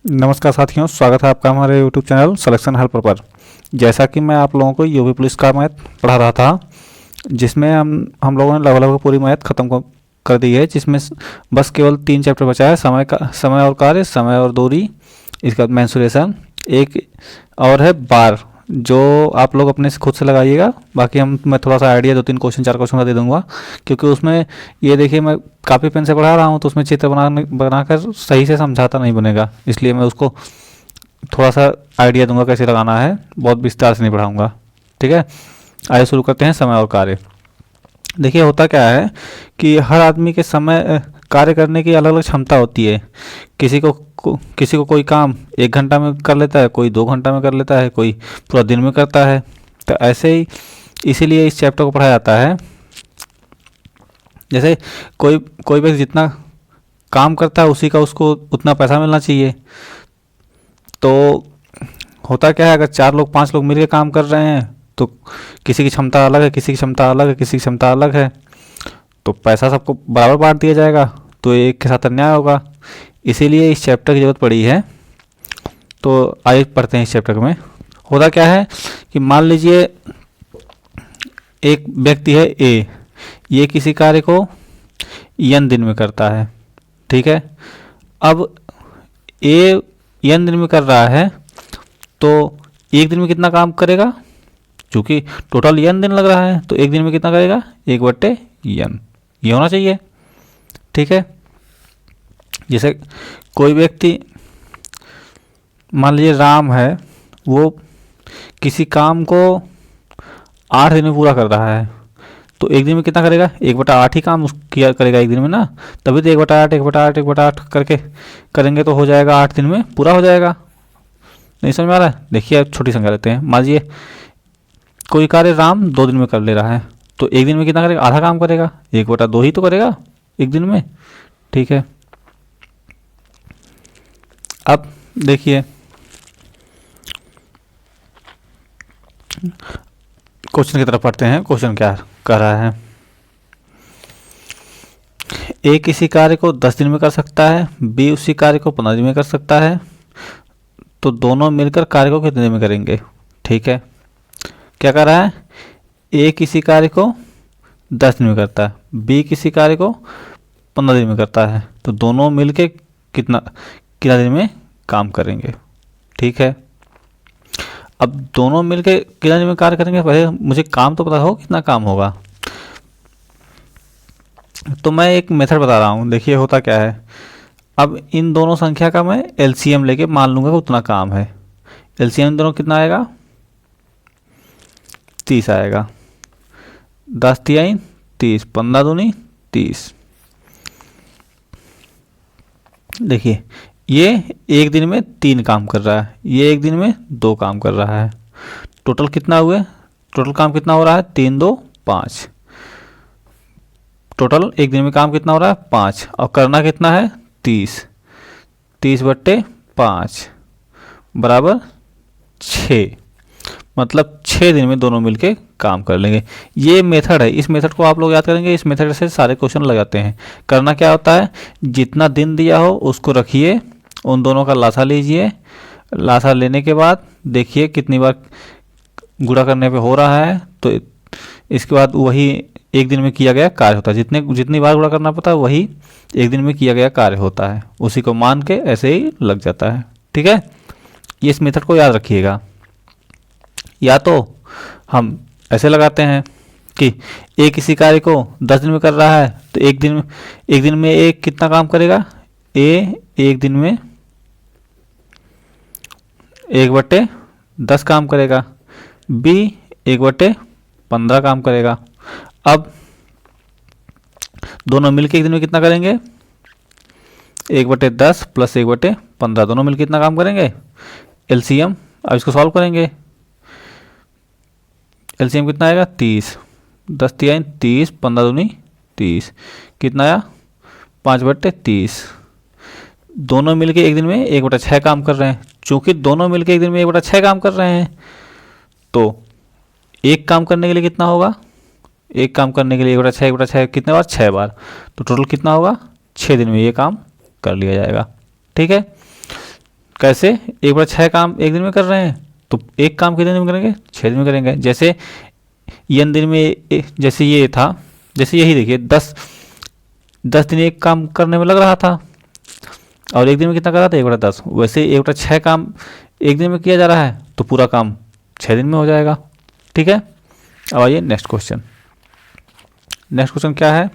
नमस्कार साथियों, स्वागत है आपका हमारे YouTube चैनल सिलेक्शन हेल्पर पर। जैसा कि मैं आप लोगों को यूपी पुलिस का मैथ पढ़ा रहा था, जिसमें हम लोगों ने लगभग पूरी मैथ ख़त्म कर दी है, जिसमें बस केवल 3 चैप्टर बचा है। समय और कार्य, समय और दूरी, इसका मेंसुरेशन, एक और है बार, जो आप लोग अपने से खुद से लगाइएगा। बाकी मैं थोड़ा सा आइडिया 2-3 क्वेश्चन 4 क्वेश्चन का दे दूंगा, क्योंकि उसमें ये देखिए मैं काफ़ी पेन से पढ़ा रहा हूँ, तो उसमें चित्र बनाकर सही से समझाता नहीं बनेगा, इसलिए मैं उसको थोड़ा सा आइडिया दूंगा कैसे लगाना है, बहुत विस्तार से नहीं पढ़ाऊँगा। ठीक है, आइए शुरू करते हैं। समय और कार्य। देखिए होता क्या है कि हर आदमी के समय कार्य करने की अलग अलग क्षमता होती है। किसी को कोई काम 1 घंटा में कर लेता है, कोई 2 घंटा में कर लेता है, कोई पूरा दिन में करता है। तो ऐसे ही इसीलिए इस चैप्टर को पढ़ाया जाता है। जैसे कोई व्यक्ति जितना काम करता है उसी का उसको उतना पैसा मिलना चाहिए। तो होता क्या है, अगर 4 लोग 5 लोग मिलकर काम कर रहे हैं तो किसी की क्षमता अलग है, किसी की क्षमता अलग है, किसी की क्षमता अलग है, तो पैसा सबको बराबर बांट दिया जाएगा, तो एक के साथ अन्याय होगा। इसीलिए इस चैप्टर की ज़रूरत पड़ी है। तो आइए पढ़ते हैं इस चैप्टर में। होता क्या है कि मान लीजिए एक व्यक्ति है ए, ये किसी कार्य को n दिन में करता है। ठीक है, अब ए n दिन में कर रहा है, तो एक दिन में कितना काम करेगा? चूँकि टोटल n दिन लग रहा है, तो एक दिन में कितना करेगा? 1/n, ये होना चाहिए। ठीक है, जैसे कोई व्यक्ति मान लीजिए राम है, वो किसी काम को 8 दिन में पूरा कर रहा है, तो एक दिन में कितना करेगा? 1/8 ही काम किया करेगा एक दिन में ना, तभी तो 1/8 1/8 1/8 करके करेंगे तो हो जाएगा, 8 दिन में पूरा हो जाएगा। नहीं समझ में आ रहा है? देखिए अब छोटी संख्या लेते हैं। मान लीजिए कोई कार्य राम 2 दिन में कर ले रहा है, तो एक दिन में कितना करेगा? आधा काम करेगा, 1/2 ही तो करेगा एक दिन में। ठीक है, अब देखिए क्वेश्चन की तरफ पढ़ते हैं। क्वेश्चन क्या कह रहा है? ए किसी कार्य को 10 दिन में कर सकता है, बी उसी कार्य को 15 दिन में कर सकता है, तो दोनों मिलकर कार्य को कितने दिन में करेंगे? ठीक है, क्या कर रहा है? ए किसी कार्य को 10 दिन में करता है, बी किसी कार्य को 15 दिन में करता है, तो दोनों मिलके कितना कितना दिन में काम करेंगे? ठीक है, अब दोनों मिलके कितना दिन में कार्य करेंगे? पहले मुझे काम तो पता हो कितना काम होगा, तो मैं एक मेथड बता रहा हूँ। देखिए होता क्या है, अब इन दोनों संख्या का मैं एलसीएम लेके मान लूँगा कि उतना काम है। एलसीएम दोनों कितना आएगा? 30 आएगा। 10 तिहाई 30, 15 दूनी 30। देखिए ये एक दिन में 3 काम कर रहा है, ये एक दिन में 2 काम कर रहा है। टोटल कितना हुए? टोटल काम कितना हो रहा है? 3 2 5। टोटल एक दिन में काम कितना हो रहा है? 5, और करना कितना है? 30। 30/5 बराबर 6, मतलब 6 दिन में दोनों मिलके काम कर लेंगे। ये मेथड है, इस मेथड को आप लोग याद करेंगे। इस मेथड से सारे क्वेश्चन लग जाते हैं। करना क्या होता है, जितना दिन दिया हो उसको रखिए, उन दोनों का लासा लीजिए। लासा लेने के बाद देखिए कितनी बार गुणा करने पे हो रहा है, तो इसके बाद वही एक दिन में किया गया कार्य होता है। जितनी बार गुणा करना पड़ता है वही एक दिन में किया गया कार्य होता है, उसी को मान के ऐसे ही लग जाता है। ठीक है, ये इस मेथड को याद रखिएगा। या तो हम ऐसे लगाते हैं कि ए किसी कार्य को 10 दिन में कर रहा है, तो एक दिन में ए कितना काम करेगा? ए एक दिन में 1/10 काम करेगा, बी 1/15 काम करेगा। अब दोनों मिलके एक दिन में कितना करेंगे? 1/10 प्लस 1/15, दोनों मिलकर कितना काम करेंगे? एलसीएम। अब इसको सॉल्व करेंगे। एलसीएम कितना आएगा? 30। 10 तिहाई 30, 15 दूनी 30, कितना आया? 5/30। दोनों मिलके एक दिन में 1/6 काम कर रहे हैं। चूंकि दोनों मिलके एक दिन में 1/6 काम कर रहे हैं, तो एक काम करने के लिए कितना होगा? एक काम करने के लिए 1/6 कितने बार? 6 बार। तो टोटल कितना होगा? 6 दिन में ये काम कर लिया जाएगा। ठीक है, कैसे, 1/6 काम एक दिन में कर रहे हैं, तो एक काम कितने दिन में करेंगे, 6 दिन में करेंगे। जैसे n दिन में जैसे ये था, जैसे यही देखिए 10 दिन एक काम करने में लग रहा था, और एक दिन में कितना कर रहा था, 1/10। वैसे 1/6 काम एक दिन में किया जा रहा है, तो पूरा काम 6 दिन में हो जाएगा। ठीक है, अब आइए नेक्स्ट क्वेश्चन। नेक्स्ट क्वेश्चन क्या है,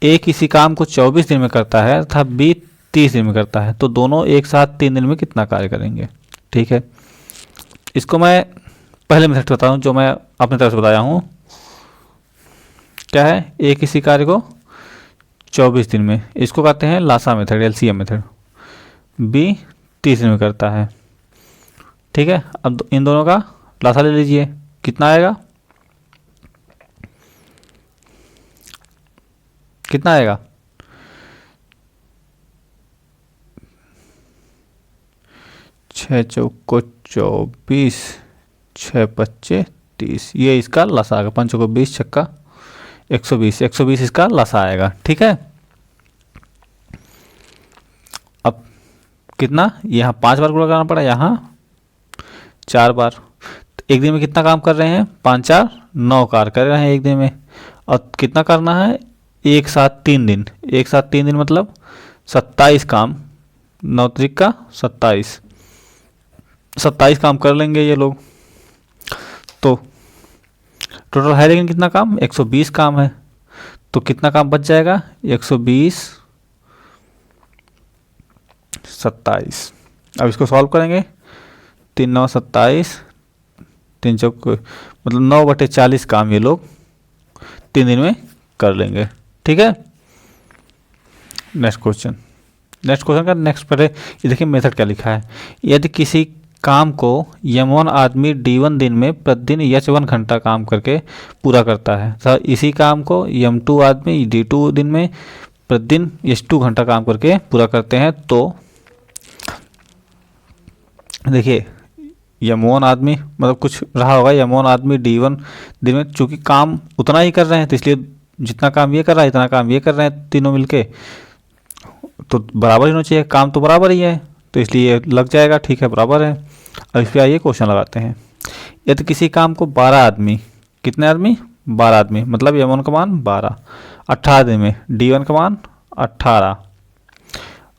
ए किसी काम को 24 दिन में करता है तथा बी 30 दिन में करता है, तो दोनों एक साथ 3 दिन में कितना कार्य करेंगे। ठीक है, इसको मैं पहले मेथड बता हूँ जो मैं अपनी तरफ से बताया हूँ। क्या है, ए किसी कार्य को 24 दिन में, इसको कहते हैं लासा मेथड, एलसीएम मेथड। बी 30 दिन में करता है। ठीक है, अब इन दोनों का लासा ले लीजिए, कितना आएगा, कितना आएगा, 6 चौको 24, 6 पच्चे 30, ये इसका लसा आएगा। 5 चौको 20, छक्का 120, 120 इसका लसा आएगा। ठीक है, अब कितना, यहाँ 5 बार गुणा करना पड़ा, यहाँ 4 बार। एक दिन में कितना काम कर रहे हैं, 5 4 9 कार्य कर रहे हैं एक दिन में। और कितना करना है, एक साथ 3 दिन, एक साथ 3 दिन मतलब 27 काम, 9 तरीक का 27 काम कर लेंगे ये लोग। तो टोटल है लेकिन कितना काम, 120 काम है, तो कितना काम बच जाएगा, 120 27। अब इसको सॉल्व करेंगे, 3 9 27, 3 चौक मतलब 9/40 काम ये लोग 3 दिन में कर लेंगे। ठीक है, नेक्स्ट क्वेश्चन का नेक्स्ट पहले ये देखिए मेथड क्या लिखा है। यदि किसी काम को यम1 आदमी d1 दिन में प्रतिदिन h1 घंटा काम करके पूरा करता है, तो इसी काम को यम2 आदमी d2 दिन में प्रतिदिन h2 घंटा काम करके पूरा करते हैं, तो देखिए यम1 आदमी मतलब कुछ रहा होगा, यम1 आदमी d1 दिन में चूँकि काम उतना ही कर रहे हैं, तो इसलिए जितना काम ये कर रहा है इतना काम ये कर रहे हैं, तीनों मिलके तो बराबर ही होना चाहिए, काम तो बराबर ही है, तो इसलिए लग जाएगा। ठीक है, बराबर है। अब इस पर आइए क्वेश्चन लगाते हैं। यदि किसी काम को 12 आदमी, कितने आदमी, 12 आदमी मतलब यम1 का मान 12, 18 दिन में d1 का मान 18,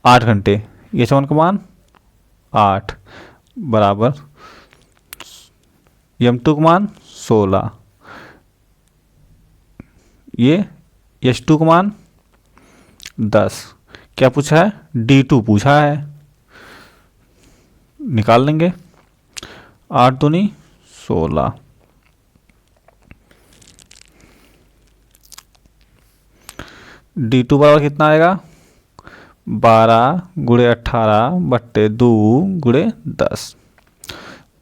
8 घंटे, h1 का मान 8 बराबर यम2 का मान 16, ये h2 का मान 10। क्या पूछा है, d2 पूछा है, निकाल लेंगे। 8 दूनी 16, d2 बराबर कितना आएगा, 12 गुणे 18 बट्टे 2 गुणे 10,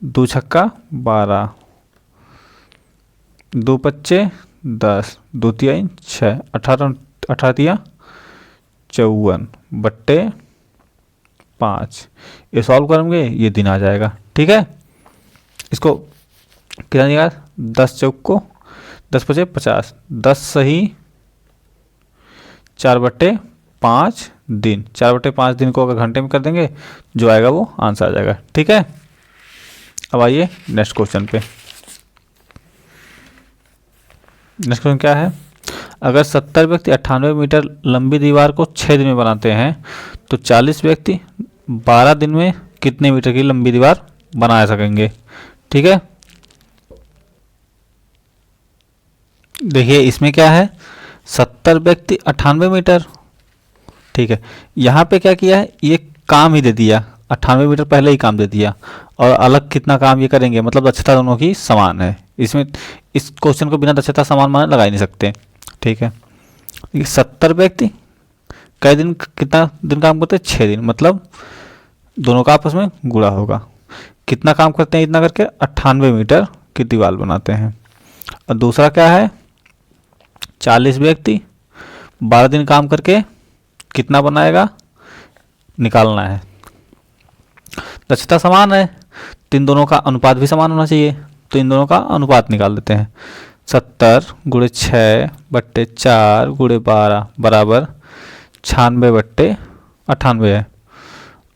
2 छक्का 12, 2 पच्चे 10, 2 तिहाई 6, 18 तिया 54 बट्टे 5। ये सॉल्व करेंगे, ये दिन आ जाएगा। ठीक है, इसको कितना दिया, 10 चौक को 10 पचे 50, 10 सही 4/5 दिन, 4/5 दिन को अगर घंटे में कर देंगे जो आएगा वो आंसर आ जाएगा। ठीक है, अब आइए नेक्स्ट क्वेश्चन पे। नेक्स्ट क्वेश्चन क्या है, अगर 70 व्यक्ति 98 मीटर लंबी दीवार को 6 दिन में बनाते हैं, तो 40 व्यक्ति 12 दिन में कितने मीटर की लंबी दीवार बना सकेंगे। ठीक है, देखिए इसमें क्या है, 70 व्यक्ति 98 मीटर। ठीक है, यहाँ पे क्या किया है, ये काम ही दे दिया, 98 मीटर पहले ही काम दे दिया, और अलग कितना काम ये करेंगे, मतलब दक्षता दोनों की समान है। इसमें इस क्वेश्चन को बिना दक्षता समान मान लगा ही नहीं सकते। ठीक है, 70 व्यक्ति कई दिन, कितना दिन काम करते हैं, 6 दिन, मतलब दोनों का आपस में गुणा होगा। कितना काम करते हैं, इतना करके 98 मीटर की दीवार बनाते हैं। और दूसरा क्या है, 40 व्यक्ति 12 दिन काम करके कितना बनाएगा, निकालना है। दक्षता समान है तो इन दोनों का अनुपात भी समान होना चाहिए, तो इन दोनों का अनुपात निकाल देते हैं। 70 गुणे 6 बट्टे 4 गुणे 12 बराबर 96/98 है।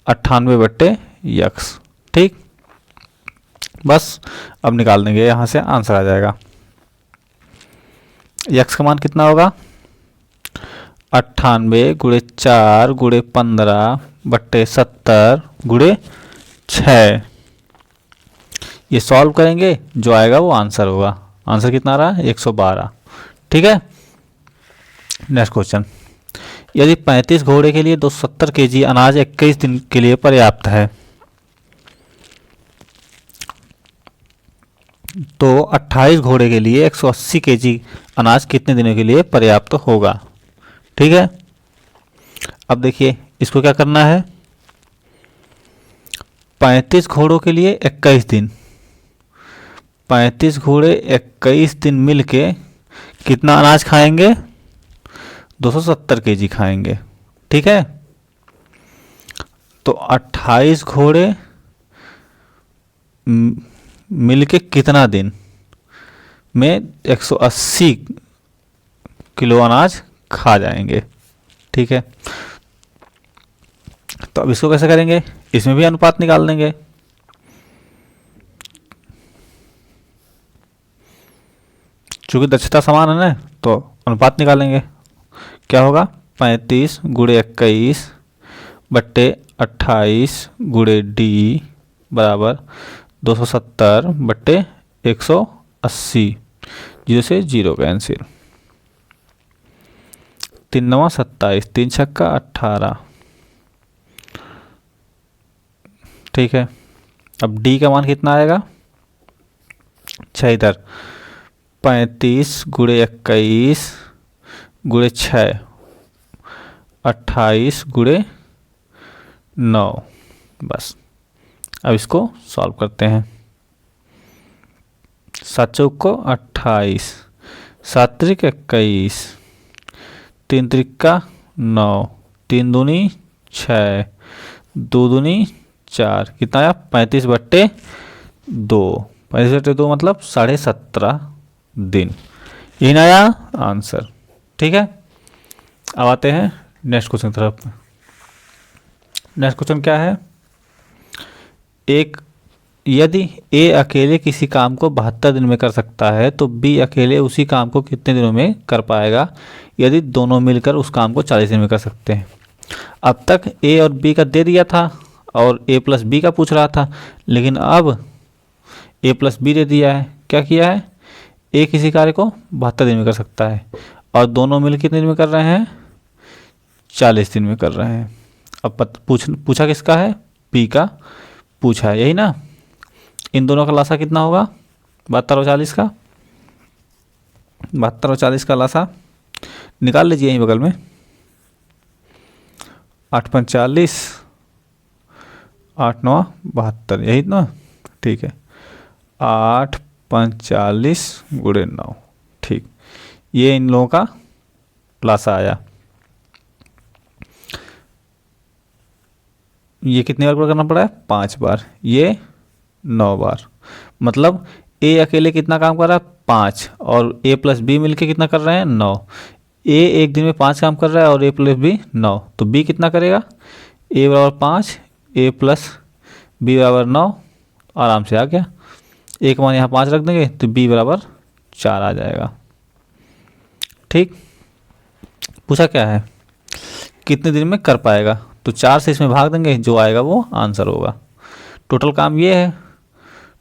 98/x। ठीक, बस अब निकाल देंगे, यहाँ से आंसर आ जाएगा। x का मान कितना होगा? 98 गुणे 4 गुणे 15/70 गुणे 6। ये सॉल्व करेंगे, जो आएगा वो आंसर होगा। आंसर कितना आ रहा है? 112। ठीक है, नेक्स्ट क्वेश्चन। यदि 35 घोड़े के लिए 270 केजी अनाज 21 दिन के लिए पर्याप्त है, तो 28 घोड़े के लिए 180 केजी अनाज कितने दिनों के लिए पर्याप्त होगा? ठीक है, अब देखिए इसको क्या करना है। 35 घोड़ों के लिए 21 दिन, 35 घोड़े 21 दिन मिलके कितना अनाज खाएंगे? 270 केजी खाएंगे। ठीक है, तो 28 घोड़े मिलके कितना दिन में 180 किलो अनाज खा जाएंगे। ठीक है, तो अब इसको कैसे करेंगे? इसमें भी अनुपात निकाल देंगे। चूंकि दक्षता समान है ना, तो अनुपात निकालेंगे। क्या होगा? 35 गुणे 21/28 गुणे डी बराबर 270/180। 0 से 0 कैंसिल। 3 9 27, 3 छक्का 18। ठीक है, अब डी का मान कितना आएगा? 6 इधर, 35 गुणे 21 गुणे 6, 28 गुणे 9। बस अब इसको सॉल्व करते हैं। 7 चौक को 28, 7 त्रिक 21, 3 त्रिका 9, 3 दूनी 6, 2 दूनी 4, कितना आया? 35/2। 35/2 मतलब 17.5 दिन। यही आया आंसर। ठीक है, अब आते हैं नेक्स्ट क्वेश्चन की तरफ। नेक्स्ट क्वेश्चन क्या है? यदि ए अकेले किसी काम को 72 दिन में कर सकता है, तो बी अकेले उसी काम को कितने दिनों में कर पाएगा यदि दोनों मिलकर उस काम को 40 दिन में कर सकते हैं। अब तक ए और बी का दे दिया था और ए प्लस बी का पूछ रहा था, लेकिन अब ए प्लस बी दे दिया है। क्या किया है? ए किसी कार्य को 72 दिन में कर सकता है और दोनों मिल कितने दिन में कर रहे हैं? 40 दिन में कर रहे हैं। अब पूछा किसका है? बी का पूछा है, यही ना। इन दोनों का लासा कितना होगा? 72 और 40 का। 72 और 40 का लासा निकाल लीजिए यहीं बगल में। 8 5 40, 8 9 72, यही ना। ठीक है, 8 5 40 गुणे 9। ठीक, ये इन लोगों का लासा आया। ये कितनी बार पूरा करना पड़ा है? 5 बार। ये 9 बार। मतलब ए अकेले कितना काम कर रहा है? 5, और ए प्लस बी मिलके कितना कर रहे हैं? 9। ए एक दिन में 5 काम कर रहा है और ए प्लस बी 9, तो बी कितना करेगा? ए बराबर 5, ए प्लस बी बराबर 9। आराम से आ गया। एक मान यहाँ 5 रख देंगे तो बी बराबर 4 आ जाएगा। ठीक, पूछा क्या है? कितने दिन में कर पाएगा, तो 4 से इसमें भाग देंगे, जो आएगा वो आंसर होगा। टोटल काम ये है।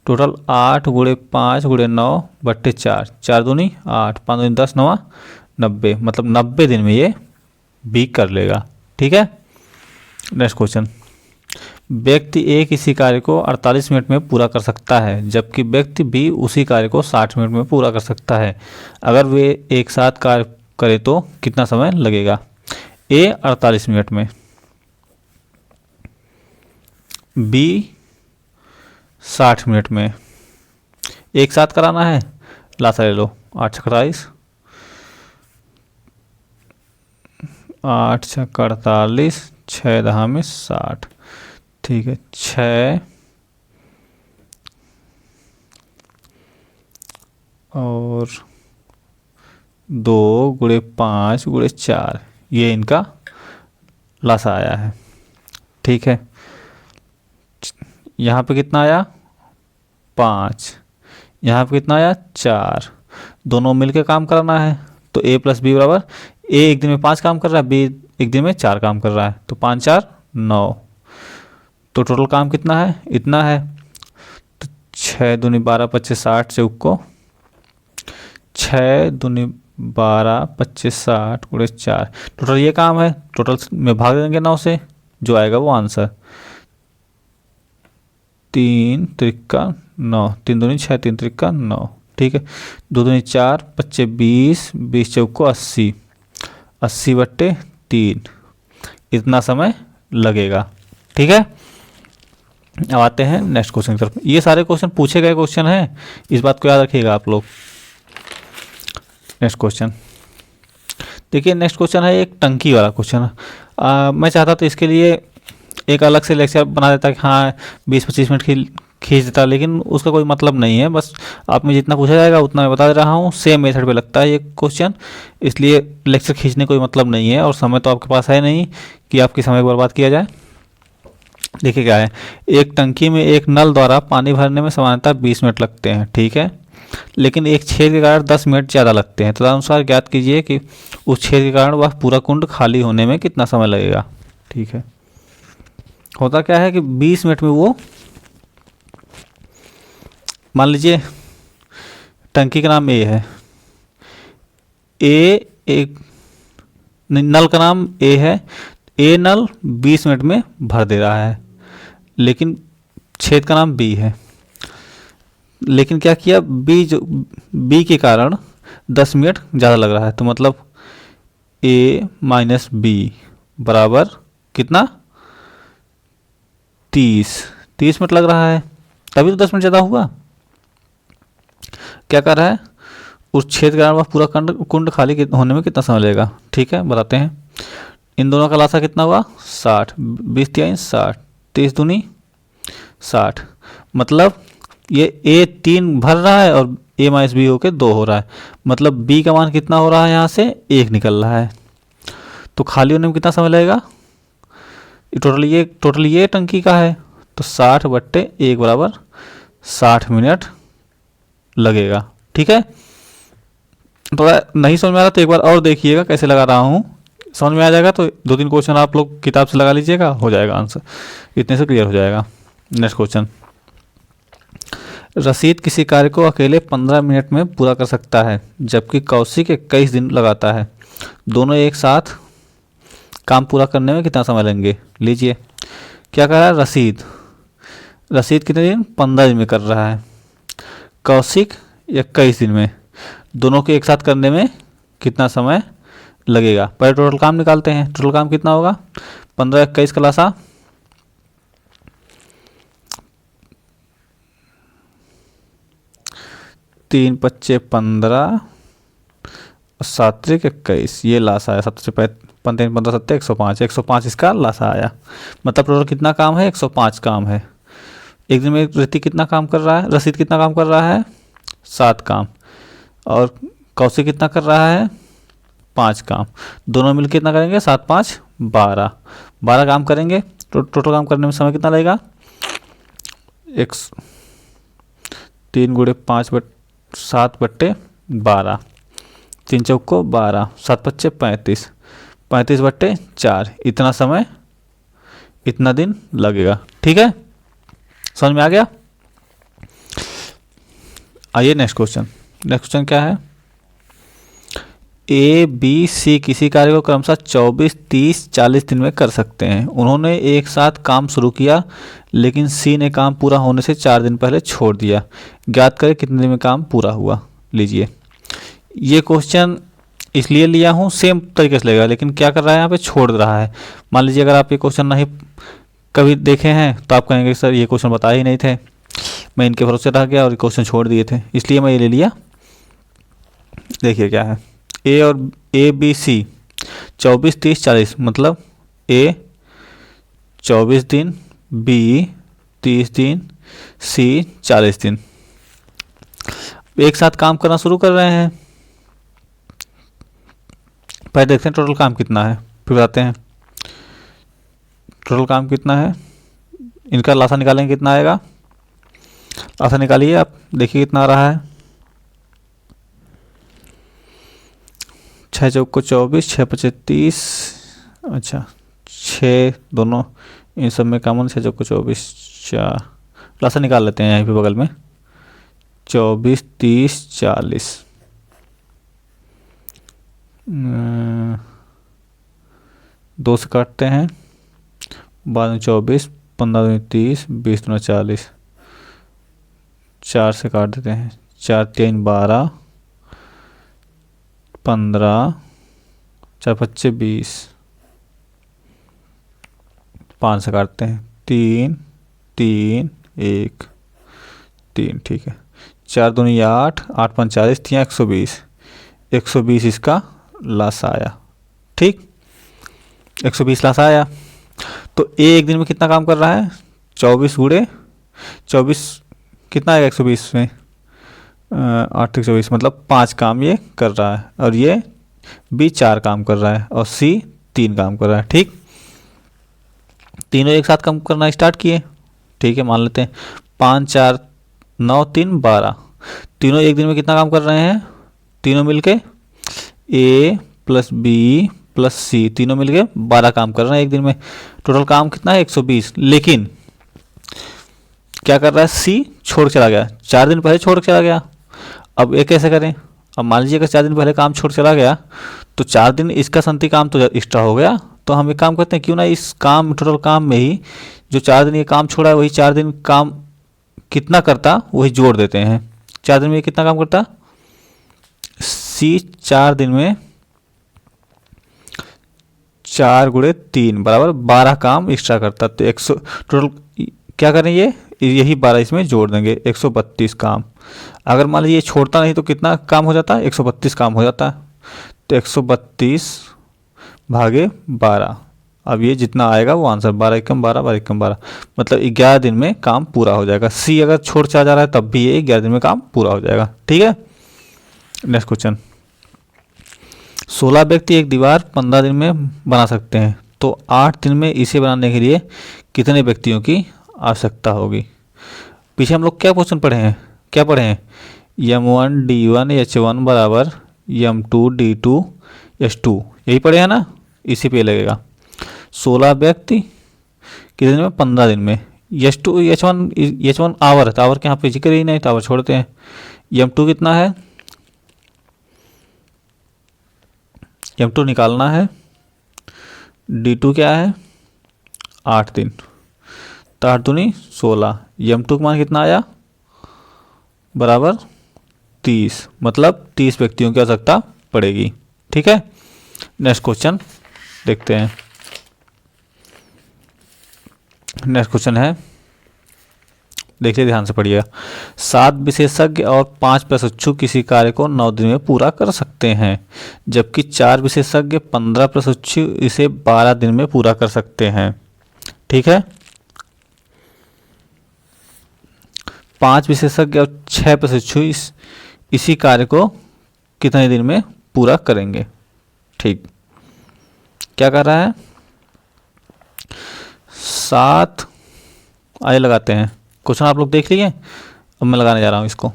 टोटल 8 गुणे 5 गुणे 9/4, 4 दूनी 8, 5 दूनी 10, 9 90, मतलब 90 दिन में ये बी कर लेगा। ठीक है, नेक्स्ट क्वेश्चन। व्यक्ति ए किसी कार्य को 48 मिनट में पूरा कर सकता है, जबकि व्यक्ति बी उसी कार्य को 60 मिनट में पूरा कर सकता है। अगर वे एक साथ कार्य करें तो कितना समय लगेगा? ए 48 मिनट में, बी 60 मिनट में। एक साथ कराना है, लासा ले लो। 8 छक्का 48, 8 छक्का 48, 6 दहा में 60। ठीक है, 6 और 2 गुणे 5 गुणे 4, ये इनका लासा आया है। ठीक है, यहाँ पे कितना आया 5, यहाँ पे कितना आया 4, दोनों मिलकर काम करना है। तो a प्लस बी बराबर, a एक दिन में 5 काम कर रहा है, b एक दिन में 4 काम कर रहा है, तो 5 4 9। तो टोटल काम कितना है, इतना है। तो 6 दूनी 12 25 60 से को 6 दूनी 12 25 60 गुणे 4, टोटल ये काम है। टोटल में भाग देंगे 9 से, जो आएगा वो आंसर 3 त्रिका 9, 3 दूनी 6 3 त्रिका 9, ठीक है। 2 दूनी 4 25 20 20 चौको 80, 80/3, इतना समय लगेगा, ठीक है। अब आते हैं नेक्स्ट क्वेश्चन की तरफ। ये सारे क्वेश्चन पूछे गए क्वेश्चन हैं, इस बात को याद रखिएगा आप लोग। नेक्स्ट क्वेश्चन देखिए, नेक्स्ट क्वेश्चन है एक टंकी वाला क्वेश्चन। मैं चाहता तो इसके लिए एक अलग से लेक्चर बना देता कि हाँ 20-25 मिनट खींच देता, लेकिन उसका कोई मतलब नहीं है। बस आप में जितना पूछा जाएगा उतना मैं बता दे रहा हूँ। सेम मेथड पे लगता है ये क्वेश्चन, इसलिए लेक्चर खींचने कोई मतलब नहीं है, और समय तो आपके पास है नहीं कि आपकी समय को बर्बाद किया जाए। देखिए क्या है, एक टंकी में एक नल द्वारा पानी भरने में सामान्यतः 20 मिनट लगते हैं, ठीक है, लेकिन एक छेद के कारण 10 मिनट ज़्यादा लगते हैं। तदनुसार ज्ञात कीजिए कि उस छेद के कारण वह पूरा कुंड खाली होने में कितना समय लगेगा, ठीक है। होता क्या है कि 20 मिनट में वो, मान लीजिए टंकी का नाम ए है, एक नल का नाम ए है, ए नल 20 मिनट में भर दे रहा है, लेकिन छेद का नाम बी है। लेकिन क्या किया, बी के कारण 10 मिनट ज़्यादा लग रहा है, तो मतलब ए माइनस बी बराबर कितना 30 मिनट लग रहा है, तभी तो 10 मिनट ज़्यादा हुआ। क्या कर रहा है, उस छेद के कारण वह पूरा कुंड खाली होने में कितना समय लगेगा, ठीक है बताते हैं। इन दोनों का लासा कितना हुआ 60, 20 3 60, 30 दूनी 60, मतलब ये ए 3 भर रहा है और ए माइनस बी होके 2 हो रहा है, मतलब बी का मान कितना हो रहा है, यहाँ से 1 निकल रहा है। तो खाली होने में कितना समय लगेगा, टोटल ये टंकी का है, तो 60/1 बराबर 60 मिनट लगेगा, ठीक है। थोड़ा नहीं समझ में आ रहा तो एक बार और देखिएगा कैसे लगा रहा हूँ, समझ में आ जाएगा। तो 2-3 क्वेश्चन आप लोग किताब से लगा लीजिएगा, हो जाएगा आंसर, इतने से क्लियर हो जाएगा। नेक्स्ट क्वेश्चन, रसीद किसी कार्य को अकेले 15 मिनट में पूरा कर सकता है, जबकि कौशिक 21 दिन लगाता है। दोनों एक साथ काम पूरा करने में कितना समय लेंगे। लीजिए क्या कर रहा है, रसीद कितने दिन, 15 दिन में कर रहा है, कौशिक 21 दिन में, दोनों के एक साथ करने में कितना समय लगेगा। पहले टोटल काम निकालते हैं, टोटल काम कितना होगा, 15 21 का लासा 3 25 15 और 7 21, ये लासा है। 7 से 15 15 7 105, 105 इसका लासा आया, मतलब टोटल कितना काम है, 105 काम है। एक दिन में रसीद कितना काम कर रहा है, 7 काम, और कौशिक कितना कर रहा है 5 काम, दोनों मिलकर कितना करेंगे 7 5 12 काम करेंगे। तो टोटल काम करने में समय कितना लगेगा, 3 गुणे 5 7/12, 3 चौको 12, 7 पच्चे 35, 35/4, इतना समय, इतना दिन लगेगा, ठीक है। समझ में आ गया। आइए नेक्स्ट क्वेश्चन क्या है, ए बी सी किसी कार्य को क्रमशः 24 30 40 दिन में कर सकते हैं। उन्होंने एक साथ काम शुरू किया, लेकिन सी ने काम पूरा होने से 4 दिन पहले छोड़ दिया। ज्ञात करें कितने दिन में काम पूरा हुआ। लीजिए ये क्वेश्चन इसलिए लिया हूँ, सेम तरीके से लगेगा, लेकिन क्या कर रहा है यहाँ पे, छोड़ रहा है। मान लीजिए अगर आप ये क्वेश्चन नहीं कभी देखे हैं तो आप कहेंगे सर ये क्वेश्चन बताए ही नहीं थे, मैं इनके भरोसे रह गया और क्वेश्चन छोड़ दिए थे, इसलिए मैं ये ले लिया। देखिए क्या है, ए बी सी 24 30 40, मतलब ए 24 दिन, बी 30 दिन, सी 40 दिन, एक साथ काम करना शुरू कर रहे हैं। पहले देखते हैं टोटल काम कितना है, फिर बताते हैं। टोटल काम कितना है, इनका लासा निकालेंगे, कितना आएगा? लासा निकालिए आप, देखिए कितना आ रहा है। 6 चौक को 24, 6 पचे 30, अच्छा 6 दोनों इन सब में कॉमन, 6 चौक को 24, 4 लासा निकाल लेते हैं यहीं पे बगल में। 24, 30, 40, 2 से काटते हैं, 12 24, 15 30, 20 40, 4 से काट देते हैं, 4 3 12, 15, 4 पच्चे 20, 5 से काटते हैं, 3 3 1 3, ठीक है। 4 दूनी 8, 8 5 40, 3 120, 120 इसका लासा आया, ठीक। 120 लासा आया। तो एक दिन में कितना काम कर रहा है? 24 गुणे 24 कितना आएगा 120 में? 8 24, मतलब 5 काम ये कर रहा है, और ये बी 4 काम कर रहा है, और सी 3 काम कर रहा है, ठीक। तीनों एक साथ काम करना स्टार्ट किए, ठीक है, मान लेते हैं 5 4 9 3 12। तीनों एक दिन में कितना काम कर रहे हैं? तीनों मिलके ए प्लस बी प्लस सी, तीनों मिलके 12 काम कर रहे हैं एक दिन में। टोटल काम कितना है? 120। लेकिन क्या कर रहा है? सी छोड़ चला गया, 4 दिन पहले छोड़ चला गया। अब ये कैसे करें? अब मान लीजिए अगर 4 दिन पहले काम छोड़ चला गया, तो 4 दिन इसका संति काम तो एक्स्ट्रा हो गया। तो हम एक काम करते हैं, क्यों ना इस काम टोटल काम में ही जो 4 दिन ये काम छोड़ा है, वही 4 दिन काम कितना करता वही जोड़ देते हैं। 4 दिन में कितना काम करता? सी 4 दिन में 4 गुणे 3 बराबर 12 काम एक्स्ट्रा करता। तो 100 टोटल क्या करें, ये यही 12 इसमें जोड़ देंगे, 132 काम। अगर मान लीजिए ये छोड़ता नहीं तो कितना काम हो जाता? 132 काम हो जाता। तो 132 भागे 12, अब ये जितना आएगा वो आंसर 12 एकम 12, 12 एकम 12, मतलब 11 दिन में काम पूरा हो जाएगा। सी अगर छोड़ चला जा रहा है तब भी ये 11 दिन में काम पूरा हो जाएगा, ठीक है। नेक्स्ट क्वेश्चन, 16 व्यक्ति एक दीवार 15 दिन में बना सकते हैं, तो 8 दिन में इसे बनाने के लिए कितने व्यक्तियों की आवश्यकता होगी? पीछे हम लोग क्या क्वेश्चन पढ़े हैं, क्या पढ़े हैं? M1 D1 H1 बराबर M2 D2 H2, यही पढ़े हैं ना, इसी पे लगेगा। 16 व्यक्ति कितने दिन में? 15 दिन में। H2 H1 आवर है, तो आवर के यहाँ पे जिक्र ही नहीं, तो आवर छोड़ते हैं। M2 कितना है? M2 निकालना है। D2 क्या है? 8 दिन, तो 8 दूनी 16। M2 का मान कितना आया? बराबर 30, मतलब 30 व्यक्तियों की आवश्यकता पड़ेगी, ठीक है। नेक्स्ट क्वेश्चन देखते हैं। नेक्स्ट क्वेश्चन है, देखिए ध्यान से पढ़िएगा। 7 विशेषज्ञ और 5 प्रशिक्षु किसी कार्य को 9 दिन में पूरा कर सकते हैं, जबकि 4 विशेषज्ञ 15 प्रशिक्षु इसे 12 दिन में पूरा कर सकते हैं, ठीक है। 5 विशेषज्ञ और 6 प्रशिक्षु इसी कार्य को कितने दिन में पूरा करेंगे? ठीक, क्या कर रहा है? 7 आइए लगाते हैं। क्वेश्चन आप लोग देख लिए, अब मैं लगाने जा रहा हूँ इसको,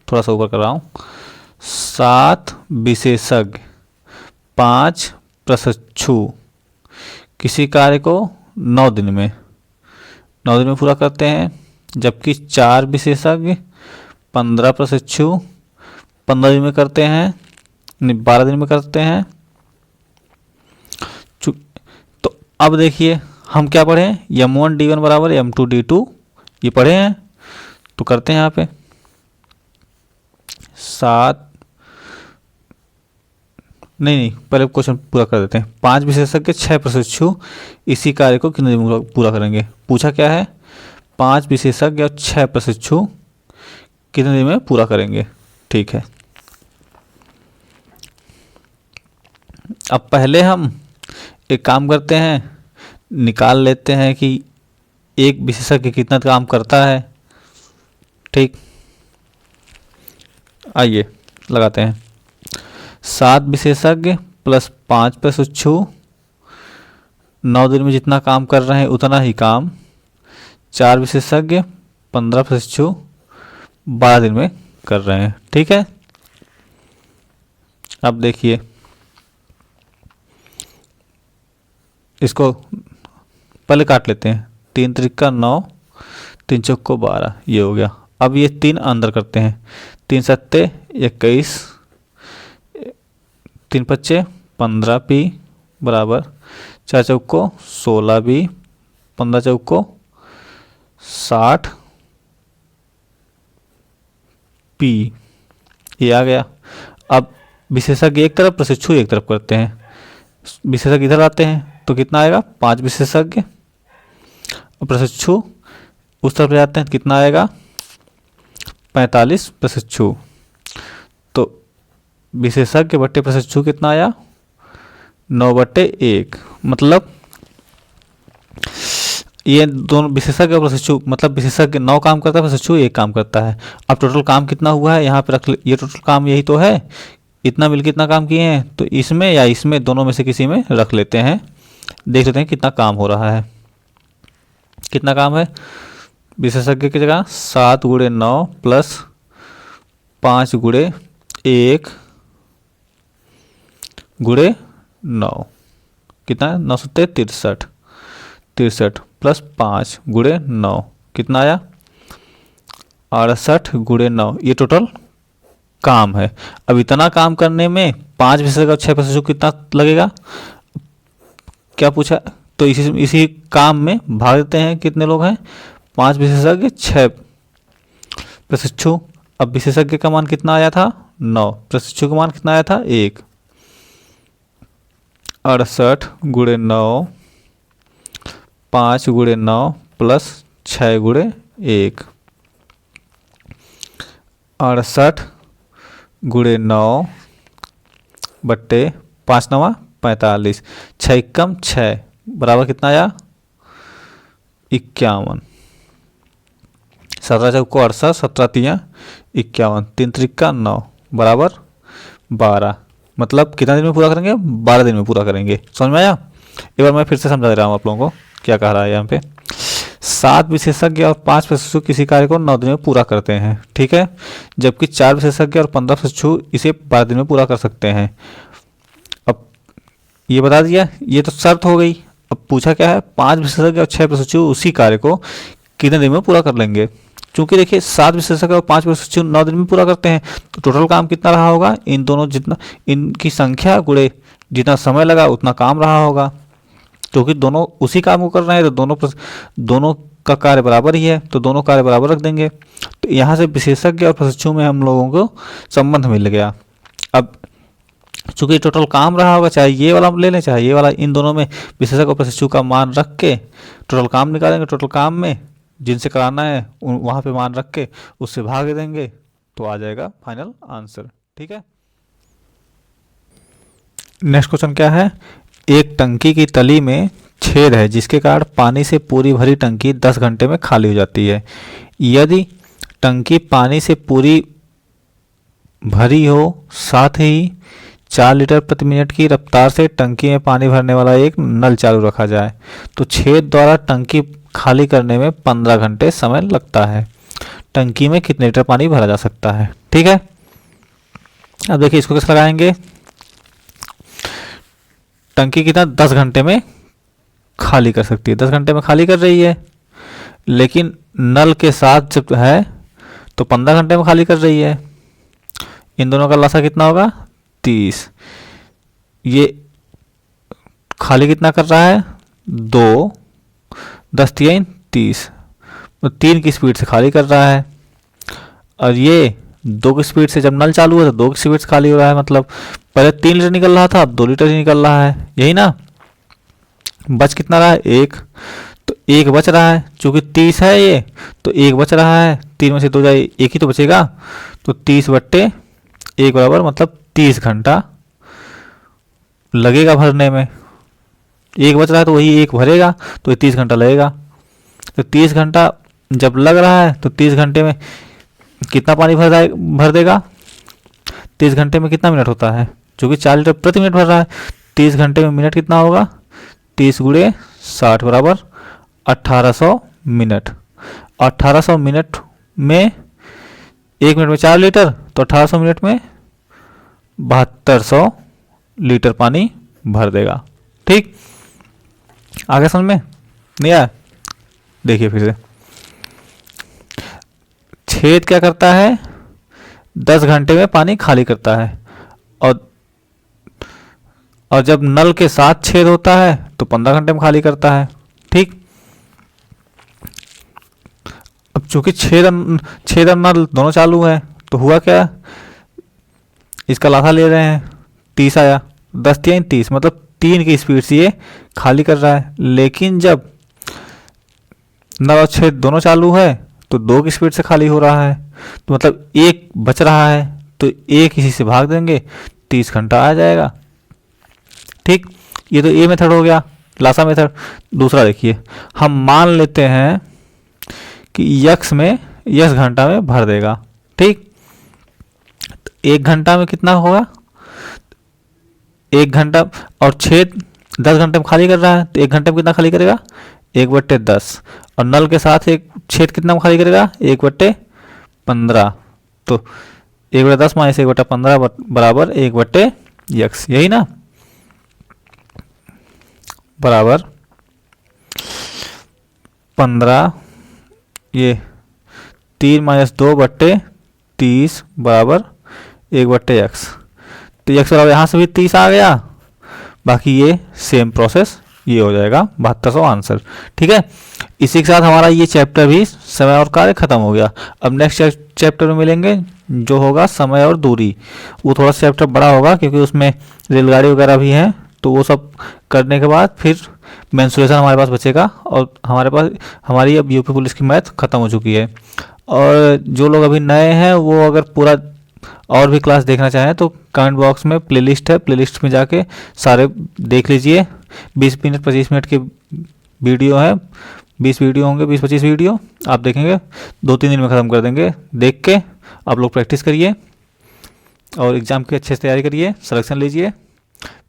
थोड़ा सा ऊपर कर रहा हूँ। 7 विशेषज्ञ 5 प्रशिक्षु किसी कार्य को 9 दिन में पूरा करते हैं, जबकि 4 विशेषज्ञ 15 प्रशिक्षु 15 दिन में करते हैं, 12 दिन में करते हैं। तो अब देखिए हम क्या पढ़े हैं? M1 D1 बराबर M2 D2, ये पढ़े हैं, तो करते हैं यहाँ पे 7 नहीं, पहले क्वेश्चन पूरा कर देते हैं। 5 विशेषज्ञ 6 प्रशिक्षु इसी कार्य को कितने दिन में पूरा करेंगे? पूछा क्या है? 5 विशेषज्ञ और 6 प्रशिक्षु कितने दिन में पूरा करेंगे, ठीक है। अब पहले हम एक काम करते हैं, निकाल लेते हैं कि एक विशेषज्ञ कितना काम करता है, ठीक। आइए लगाते हैं। 7 विशेषज्ञ प्लस 5 प्रशिक्षु 9 दिन में जितना काम कर रहे हैं उतना ही काम 4 विशेषज्ञ 15 प्रशिक्षु 12 दिन में कर रहे हैं। ठीक है, अब देखिए इसको पहले काट लेते हैं। 3 त्रिका 9, 3 चौको 12, ये हो गया। अब ये 3 अंदर करते हैं। 3 सत्ते 21, 3 पच्चे 15 पी बराबर 4 चौको 16 बी, 15 चौको 60 पी, ये आ गया। अब विशेषज्ञ एक तरफ प्रशिक्षु एक तरफ करते हैं। विशेषज्ञ इधर आते हैं तो कितना आएगा 5 विशेषज्ञ, और प्रशिक्षु उस तरफ ले जाते हैं, कितना आएगा 45 प्रशिक्षु। तो विशेषज्ञ बट्टे प्रशिक्षु कितना आया 9/1, मतलब ये दोनों विशेषज्ञ और प्रशिक्षु, मतलब विशेषज्ञ 9 काम करता है, प्रशिक्षु 1 काम करता है। अब टोटल काम कितना हुआ है यहाँ पे रख, ये टोटल काम यही तो है, इतना मिलकर इतना काम किए हैं, तो इसमें या इसमें दोनों में से किसी में रख लेते हैं, देख लेते हैं कितना काम हो रहा है। कितना काम है विशेषज्ञ की जगह 7 × 9 प्लस 5 × 1 × 9, कितना है 9 सत्ते 63, 63 प्लस 5 × 9 कितना आया 68 × 9, ये टोटल काम है। अब इतना काम करने में 5 विशेषज्ञ और 6 प्रशिक्षु कितना लगेगा, क्या पूछा, तो इसी काम में भाग देते हैं। कितने लोग हैं 5 विशेषज्ञ 6 प्रशिक्षु। अब विशेषज्ञ का मान कितना आया था 9, प्रशिक्षु का मान कितना आया था 1, 68 × 9 5 × 9 प्लस 6 × 1, 68 × 9 बट्टे 5 9 45, 6 कम 6 बराबर कितना आया 51, 17 चौको 68, 17 तियाँ 51, 3 त्रिका 9 बराबर 12, मतलब कितना दिन में पूरा करेंगे 12 दिन में पूरा करेंगे। समझ में आया? एक बार मैं फिर से समझा दे रहा हूँ आप लोगों को क्या कह रहा है यहाँ पे। 7 विशेषज्ञ और 5 प्रशिक्षु किसी कार्य को 9 दिन में पूरा करते हैं, ठीक है, जबकि 4 विशेषज्ञ और 15 प्रशिक्षु इसे 12 दिन में पूरा कर सकते हैं। अब ये बता दिया, ये तो शर्त हो गई। अब पूछा क्या है 5 विशेषज्ञ और 6 प्रशिक्षु उसी कार्य को कितने दिन में पूरा कर लेंगे। क्योंकि देखिए 7 विशेषज्ञ और 5 प्रशिक्षु 9 दिन में पूरा करते हैं, तो टोटल काम कितना रहा होगा, इन दोनों जितना इनकी संख्या गुणे जितना समय लगा उतना काम रहा होगा। क्योंकि दोनों उसी काम को कर रहे हैं तो दोनों का कार्य बराबर ही है, तो दोनों कार्य बराबर रख देंगे। तो यहाँ से विशेषज्ञ और प्रशिक्षु में हम लोगों को संबंध मिल गया। अब चूंकि टोटल काम रहा होगा, चाहे ये वाला ले लें चाहे ये वाला, इन दोनों में विशेषज्ञ और प्रशिक्षु का मान रख के टोटल काम निकालेंगे। टोटल काम में जिनसे कराना है वहाँ पे मान रख के उससे भाग देंगे तो आ जाएगा फाइनल आंसर। ठीक है, नेक्स्ट क्वेश्चन क्या है, एक टंकी की तली में छेद है जिसके कारण पानी से पूरी भरी टंकी 10 घंटे में खाली हो जाती है। यदि टंकी पानी से पूरी भरी हो, साथ ही 4 लीटर प्रति मिनट की रफ्तार से टंकी में पानी भरने वाला एक नल चालू रखा जाए, तो छेद द्वारा टंकी खाली करने में 15 घंटे समय लगता है। टंकी में कितने लीटर पानी भरा जा सकता है। ठीक है, अब देखिए इसको कैसे लगाएंगे। टंकी कितना 10 घंटे में खाली कर सकती है, 10 घंटे में खाली कर रही है, लेकिन नल के साथ जब है तो 15 घंटे में खाली कर रही है। इन दोनों का लसा कितना होगा 30। ये खाली कितना कर रहा है 2, 10 3 30, तो 3 की स्पीड से खाली कर रहा है। और ये 2 की स्पीड से, जब नल चालू है तो 2 की स्पीड से खाली हो रहा है, मतलब पहले 3 लीटर निकल रहा था अब 2 लीटर ही निकल रहा है, यही ना। बच कितना रहा है 1, तो 1 बच रहा है, चूंकि 30 है ये तो 1 बच रहा है, 3 में से 2 जाए 1 ही तो बचेगा, तो 30/1 बराबर मतलब 30 घंटा लगेगा भरने में। 1 बच रहा है तो वही 1 भरेगा तो 30 घंटा लगेगा। तो 30 घंटा जब लग रहा है तो 30 घंटे में कितना पानी भर देगा। 30 घंटे में कितना मिनट होता है, जो कि 4 लीटर प्रति मिनट भर रहा है, 30 घंटे में मिनट कितना होगा 30 × 60 बराबर 1800 मिनट। 1800 मिनट में 1 मिनट में 4 लीटर, तो 1800 मिनट में 7200 लीटर पानी भर देगा। ठीक, आगे समझ में नहीं आया? देखिए फिर से, छेद क्या करता है, 10 घंटे में पानी खाली करता है, और जब नल के साथ छेद होता है तो 15 घंटे में खाली करता है। ठीक, अब चूंकि छेद और नल दोनों चालू है, तो हुआ क्या, इसका लाथा ले रहे हैं, 30 आया, 10 3 30, मतलब 3 की स्पीड से ये खाली कर रहा है। लेकिन जब नल और छेद दोनों चालू है तो 2 की स्पीड से खाली हो रहा है, तो मतलब 1 बच रहा है, तो 1 इसी से भाग देंगे, 30 घंटा आ जाएगा। ठीक, ये तो ए मेथड हो गया, लासा मेथड। दूसरा देखिए, हम मान लेते हैं कि यक्स घंटा में भर देगा। ठीक, तो 1 घंटा में कितना होगा, 1 घंटा, और छेद 10 घंटे में खाली कर रहा है, तो 1 घंटे में कितना खाली करेगा, 1/10, और नल के साथ एक छेद कितना में खाली करेगा, 1/15, तो 1/10 माइनस 1/15 बराबर 1/x, यही ना, बराबर 15, ये 3 माइनस 2/30 बराबर 1/x। तो x बराबर यहाँ से भी 30 आ गया, बाकी ये सेम प्रोसेस ये हो जाएगा 7200 आंसर। ठीक है, इसी के साथ हमारा ये चैप्टर भी समय और कार्य खत्म हो गया। अब नेक्स्ट चैप्टर में मिलेंगे जो होगा समय और दूरी। वो थोड़ा सा चैप्टर बड़ा होगा क्योंकि उसमें रेलगाड़ी वगैरह भी हैं, तो वो सब करने के बाद फिर मेंसुरेशन हमारे पास बचेगा, और हमारी अब यूपी पुलिस की मैथ खत्म हो चुकी है। और जो लोग अभी नए हैं वो अगर पूरा और भी क्लास देखना चाहें तो कमेंट बॉक्स में प्लेलिस्ट है, प्लेलिस्ट में जाके सारे देख लीजिए। 20 मिनट 25 मिनट की वीडियो है, 20 वीडियो होंगे, 20-25 वीडियो आप देखेंगे, 2-3 दिन में ख़त्म कर देंगे। देख के आप लोग प्रैक्टिस करिए और एग्ज़ाम की अच्छे से तैयारी करिए, सिलेक्शन लीजिए।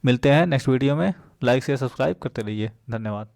मिलते हैं नेक्स्ट वीडियो में, लाइक शेयर सब्सक्राइब करते रहिए। धन्यवाद।